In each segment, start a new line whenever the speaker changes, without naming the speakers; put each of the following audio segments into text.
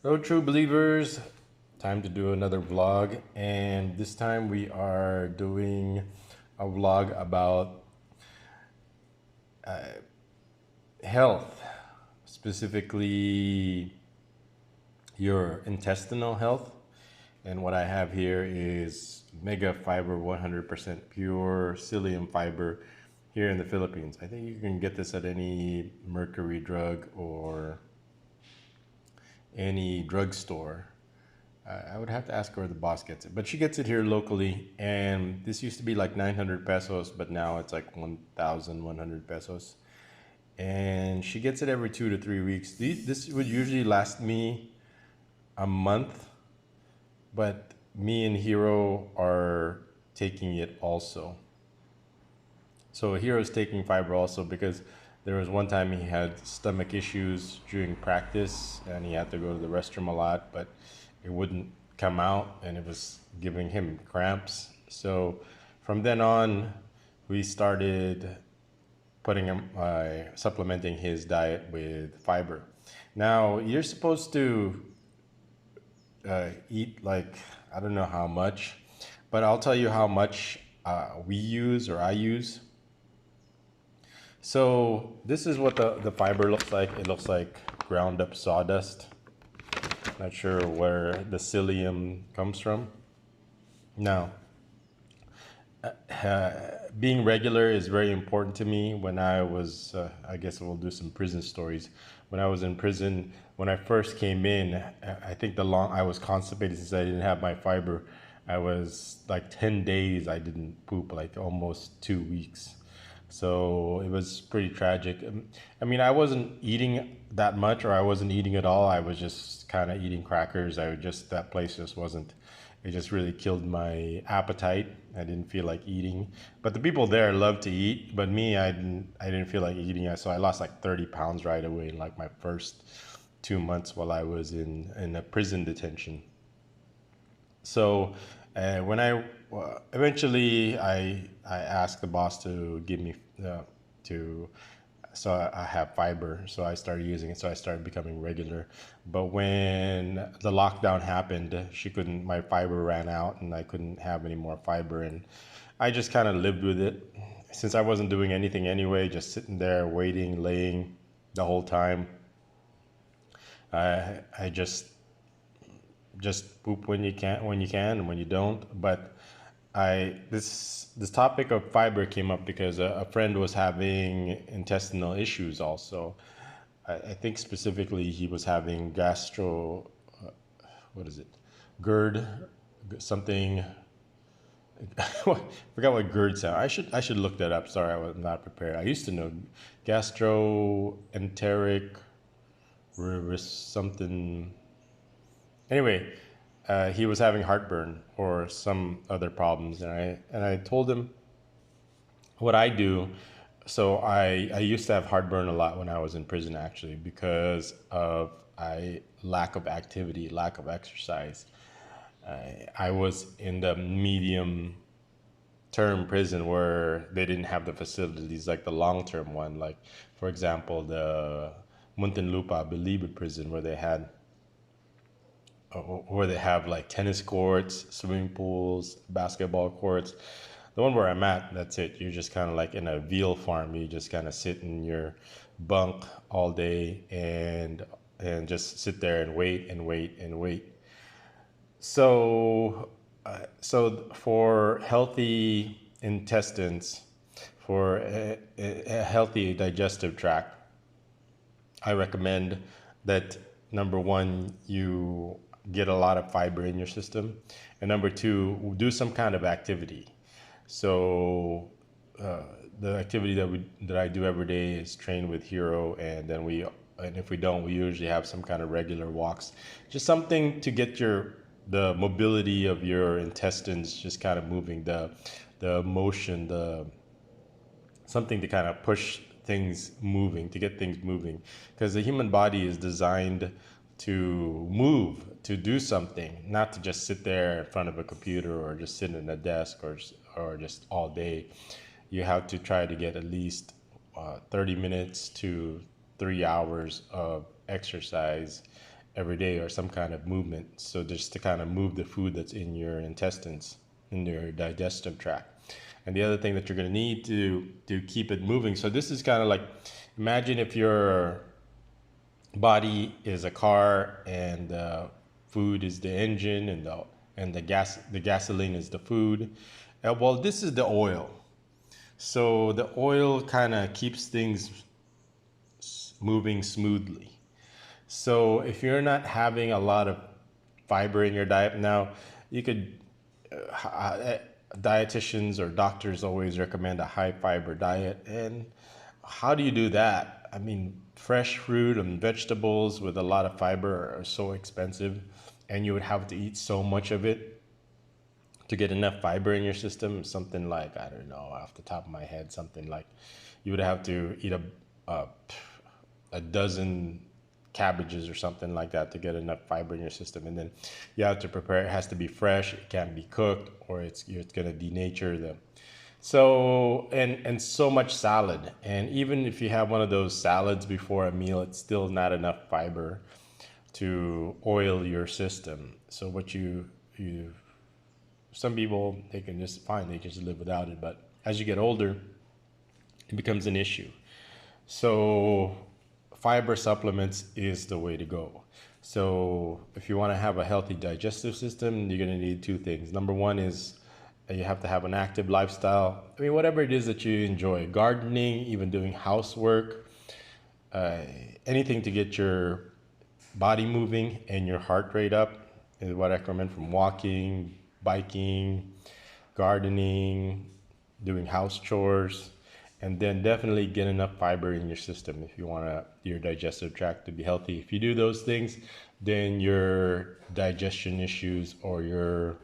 Hello, true believers. Time to do another vlog, and this time we are doing a vlog about health, specifically your intestinal health. And what I have here is Mega Fiber 100% pure psyllium fiber here in the Philippines. I think you can get this at any Mercury drug or any drugstore. I would have to ask her where the boss gets it, but she gets it here locally. And this used to be like 900 pesos, but now it's like 1,100 pesos. And she gets it every 2 to 3 weeks. This would usually last me a month, but me and Hero are taking it also. So Hero's taking fiber also because there was one time he had stomach issues during practice and he had to go to the restroom a lot, but it wouldn't come out and it was giving him cramps. So from then on, we started putting him, supplementing his diet with fiber. Now you're supposed to eat like, I don't know how much, but I'll tell you how much we use or I use. So this is what the fiber looks like. It looks like ground up sawdust. Not sure where the psyllium comes from. Now, being regular is very important to me. When I was, I guess we'll do some prison stories. When I was in prison, when I first came in, I think I was constipated since I didn't have my fiber. I was like 10 days I didn't poop, like almost 2 weeks. So it was pretty tragic. I mean, I wasn't eating that much, or I wasn't eating at all. I was just kind of eating crackers. That place just wasn't, it just really killed my appetite. I didn't feel like eating. But the people there loved to eat, but me, I didn't feel like eating. So I lost like 30 pounds right away in like my first 2 months while I was in a prison detention. So when I eventually I asked the boss to give me to so I have fiber, so I started using it. So I started becoming regular. But when the lockdown happened, she couldn't. My fiber ran out, and I couldn't have any more fiber, and I just kind of lived with it. Since I wasn't doing anything anyway, just sitting there waiting, laying the whole time. I just poop when you can and when you don't. But this topic of fiber came up because a friend was having intestinal issues also. I think specifically he was having gastro, what is it, GERD, something. I forgot what GERD sound. I should look that up. Sorry, I was not prepared. I used to know gastroenteric something. Anyway, he was having heartburn or some other problems, and I told him what I do. So I used to have heartburn a lot when I was in prison, actually, because of I lack of activity, lack of exercise. I was in the medium term prison where they didn't have the facilities like the long term one, like for example the Muntinlupa, Believe prison, where they have like tennis courts, swimming pools, basketball courts. The one where I'm at, that's it. You're just kind of like in a veal farm. You just kind of sit in your bunk all day and just sit there and wait and wait and wait. So for healthy intestines, for a healthy digestive tract, I recommend that number one, you get a lot of fiber in your system, and number two, do some kind of activity. So uh, the activity that I do every day is train with Hero, and if we don't, we usually have some kind of regular walks, just something to get the mobility of your intestines just kind of moving, the motion, the something to kind of push things moving, to get things moving, because the human body is designed to move, to do something, not to just sit there in front of a computer or just sit in a desk or just all day. You have to try to get at least 30 minutes to 3 hours of exercise every day, or some kind of movement. So just to kind of move the food that's in your intestines, in your digestive tract. And the other thing that you're going to need to keep it moving. So this is kind of like, imagine if your body is a car and food is the engine, and the gasoline is the food. Well, this is the oil. So the oil kind of keeps things moving smoothly. So if you're not having a lot of fiber in your diet now, you could dietitians or doctors always recommend a high fiber diet. And how do you do that? I mean, fresh fruit and vegetables with a lot of fiber are so expensive, and you would have to eat so much of it to get enough fiber in your system. Something like, I don't know, off the top of my head, something like you would have to eat a dozen cabbages or something like that to get enough fiber in your system. And then you have to prepare. It has to be fresh. It can't be cooked, or it's going to denature them. So and so much salad. And even if you have one of those salads before a meal, it's still not enough fiber to oil your system. So what you some people, they can just fine, they just live without it. But as you get older, it becomes an issue. So fiber supplements is the way to go. So if you want to have a healthy digestive system, you're going to need two things. Number one is you have to have an active lifestyle. I mean, whatever it is that you enjoy, gardening, even doing housework, anything to get your body moving and your heart rate up is what I recommend, from walking, biking, gardening, doing house chores. And then definitely get enough fiber in your system if you want your digestive tract to be healthy. If you do those things, then your digestion issues or your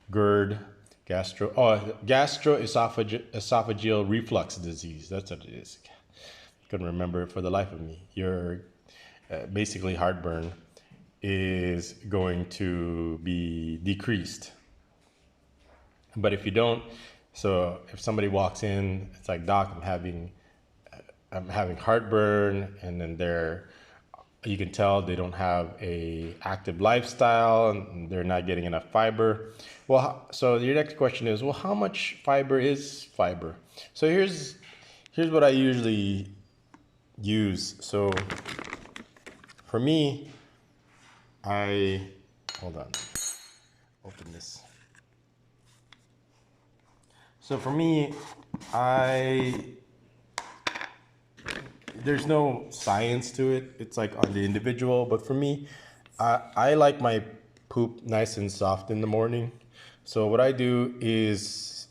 gastroesophageal reflux disease, that's what it is. I couldn't remember it for the life of me. Your basically heartburn is going to be decreased. But if you don't, so if somebody walks in, it's like, doc, I'm having heartburn, and then you can tell they don't have a active lifestyle and they're not getting enough fiber. Well, so your next question is, well, how much fiber is fiber? So here's what I usually use. So for me, hold on, open this. So for me, there's no science to it. It's like on the individual. But for me, I like my poop nice and soft in the morning. So what I do is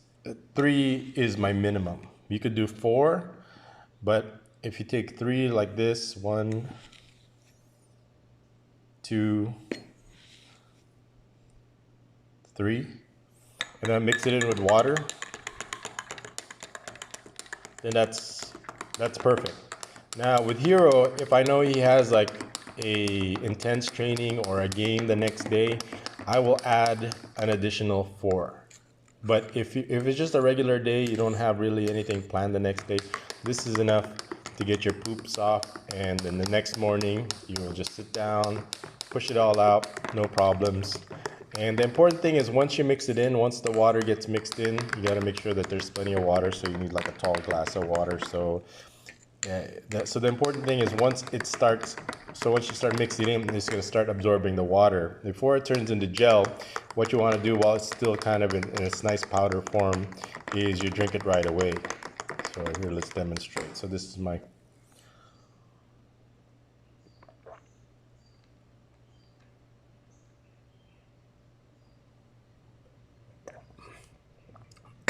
3 is my minimum. You could do 4, but if you take 3 like this, 1, 2, 3, and then mix it in with water, then that's perfect. Now with Hero, if I know he has like a intense training or a game the next day, I will add an additional 4. But if it's just a regular day, you don't have really anything planned the next day, this is enough to get your poop soft, and then the next morning you will just sit down, push it all out, no problems. And the important thing is, once you mix it in, once the water gets mixed in, you got to make sure that there's plenty of water. So you need like a tall glass of water. So so the important thing is, once you start mixing it in, it's going to start absorbing the water. Before it turns into gel, what you want to do while it's still kind of in its nice powder form is you drink it right away. So here, let's demonstrate. So this is my...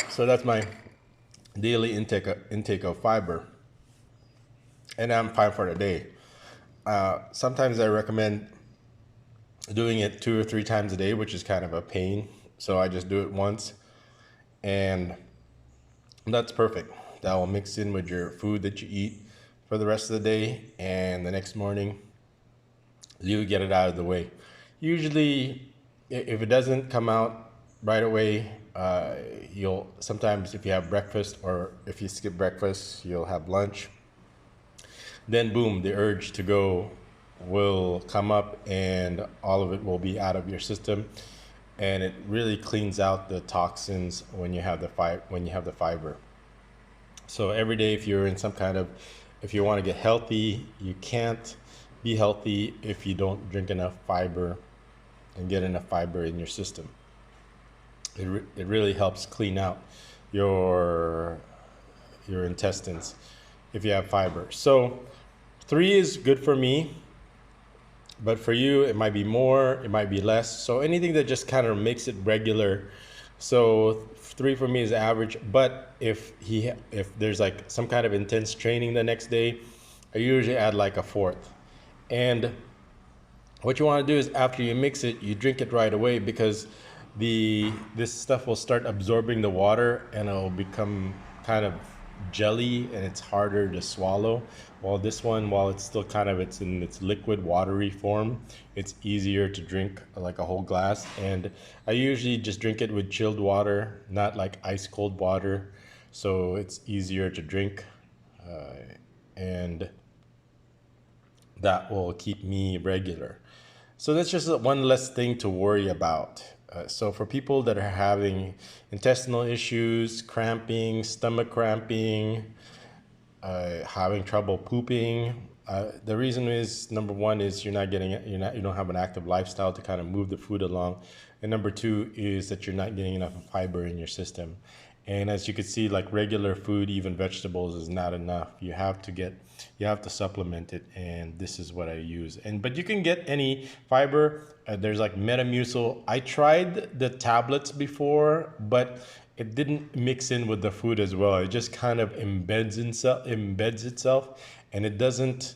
So that's my daily intake of fiber, and I'm fine for the day. Sometimes I recommend doing it 2 or 3 times a day, which is kind of a pain. So I just do it once, and that's perfect. That will mix in with your food that you eat for the rest of the day, and the next morning you get it out of the way. Usually, if it doesn't come out right away, you'll sometimes, if you have breakfast, or if you skip breakfast, you'll have lunch. Then boom, the urge to go will come up and all of it will be out of your system, and it really cleans out the toxins when you have the fiber. So every day, if you're in some kind of, if you want to get healthy, you can't be healthy if you don't drink enough fiber and get enough fiber in your system. It really helps clean out your your intestines if you have fiber. So 3 is good for me, but for you it might be more, it might be less. So anything that just kind of makes it regular. So 3 for me is average. But if there's like some kind of intense training the next day, I usually add like a 4th. And what you want to do is after you mix it, you drink it right away, because this stuff will start absorbing the water and it'll become kind of jelly and it's harder to swallow. While this one, while it's still kind of, it's in its liquid watery form, it's easier to drink like a whole glass. And I usually just drink it with chilled water, not like ice cold water, so it's easier to drink. And that will keep me regular. So that's just one less thing to worry about. So for people that are having intestinal issues, cramping, stomach cramping, having trouble pooping, the reason is, number one is you don't have an active lifestyle to kind of move the food along, and number two is that you're not getting enough fiber in your system. And as you can see, like regular food, even vegetables, is not enough. You have to supplement it, and this is what I use. But you can get any fiber. There's like Metamucil. I tried the tablets before, but it didn't mix in with the food as well. It just kind of embeds itself, and it doesn't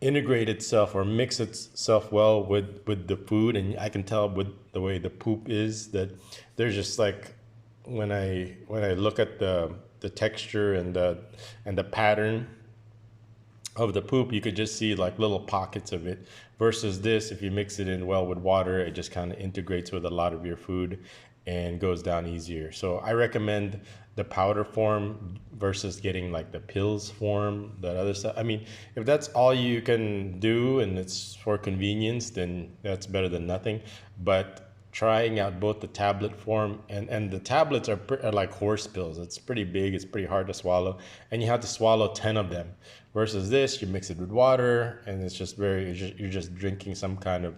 integrate itself or mix itself well with the food. And I can tell with the way the poop is that there's just like, when I look at the texture and the pattern of the poop, you could just see like little pockets of it. Versus this, if you mix it in well with water, it just kind of integrates with a lot of your food and goes down easier. So I recommend the powder form versus getting like the pills form, that other stuff. I mean, if that's all you can do and it's for convenience, then that's better than nothing. But trying out both the tablet form, and the tablets are like horse pills. It's pretty big, it's pretty hard to swallow, and you have to swallow 10 of them. Versus this, you mix it with water, and it's just you're just drinking some kind of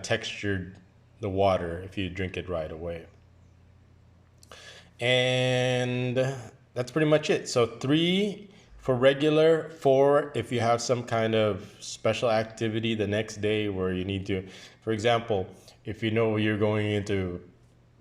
textured the water if you drink it right away. And that's pretty much it. So 3 for regular, 4 if you have some kind of special activity the next day where you need to, for example, if you know you're going into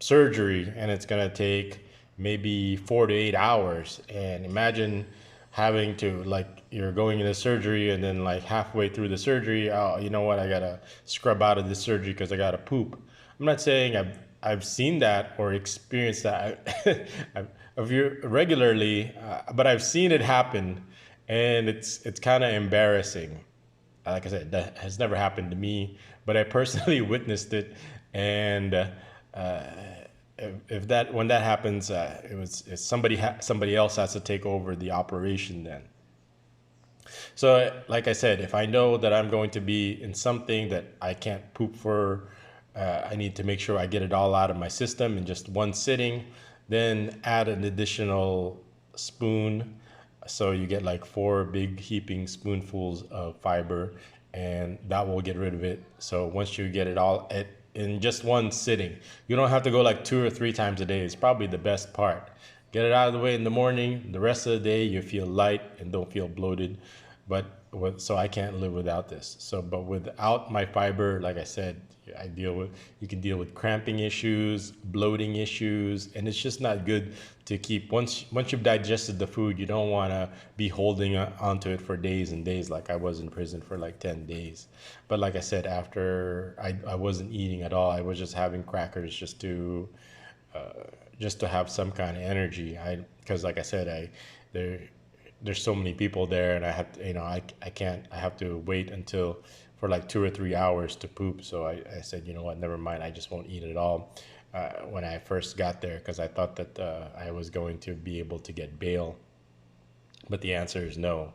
surgery and it's going to take maybe 4 to 8 hours, and imagine having to, like, you're going into surgery and then like halfway through the surgery, oh, you know what, I gotta scrub out of this surgery because I gotta poop. I'm not saying I've seen that or experienced that regularly, but I've seen it happen, and it's kind of embarrassing. Like I said, that has never happened to me, but I personally witnessed it. And if that when that happens, it's somebody else has to take over the operation then. So like I said, if I know that I'm going to be in something that I can't poop for, I need to make sure I get it all out of my system in just one sitting, then add an additional spoon. So you get like 4 big heaping spoonfuls of fiber, and that will get rid of it. So once you get it all in just one sitting, you don't have to go like 2 or 3 times a day. It's probably the best part. Get it out of the way in the morning. The rest of the day you feel light and don't feel bloated. So I can't live without this. But without my fiber, like I said, you can deal with cramping issues, bloating issues, and it's just not good to keep. Once you've digested the food, you don't want to be holding onto it for days and days, like I was in prison for like 10 days. But like I said, after I wasn't eating at all. I was just having crackers just to have some kind of energy. Because like I said, there's so many people there, and I have to, I have to wait until for like 2 or 3 hours to poop. So I said, you know what, never mind, I just won't eat it at all when I first got there, because I thought that I was going to be able to get bail. But the answer is no.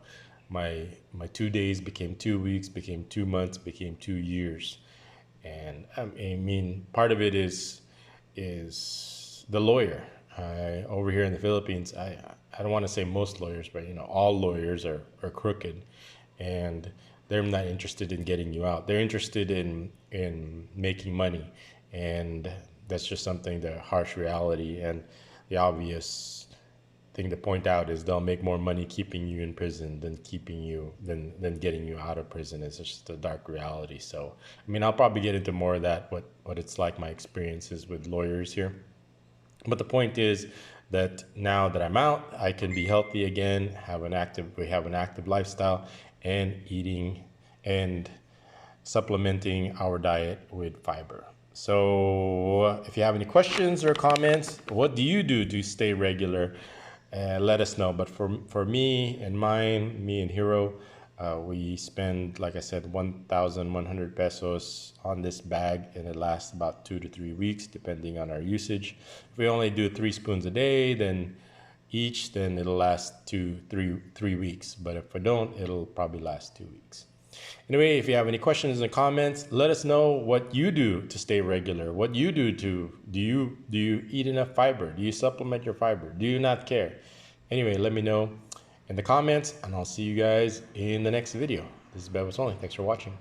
my 2 days became 2 weeks, became 2 months, became 2 years. And I mean, part of it is the lawyer. Over here in the Philippines, I don't want to say most lawyers, but all lawyers are crooked, and they're not interested in getting you out. They're interested in making money, and that's just something, the harsh reality. And the obvious thing to point out is they'll make more money keeping you in prison than getting you out of prison. It's just a dark reality. So I mean, I'll probably get into more of that, what it's like, my experiences with lawyers here. But the point is that now that I'm out, I can be healthy again, we have an active lifestyle, and eating and supplementing our diet with fiber. So if you have any questions or comments, what do you do to stay regular? Let us know. But for me and mine, me and Hero, we spend, like I said, 1,100 pesos on this bag, and it lasts about 2 to 3 weeks depending on our usage. If we only do 3 spoons a day, then it'll last 3 weeks. But if we don't, it'll probably last 2 weeks. Anyway, if you have any questions in the comments, let us know what you do to stay regular. What you do do you eat enough fiber? Do you supplement your fiber? Do you not care? Anyway, let me know in the comments, and I'll see you guys in the next video. This is Bebas Only. Thanks for watching.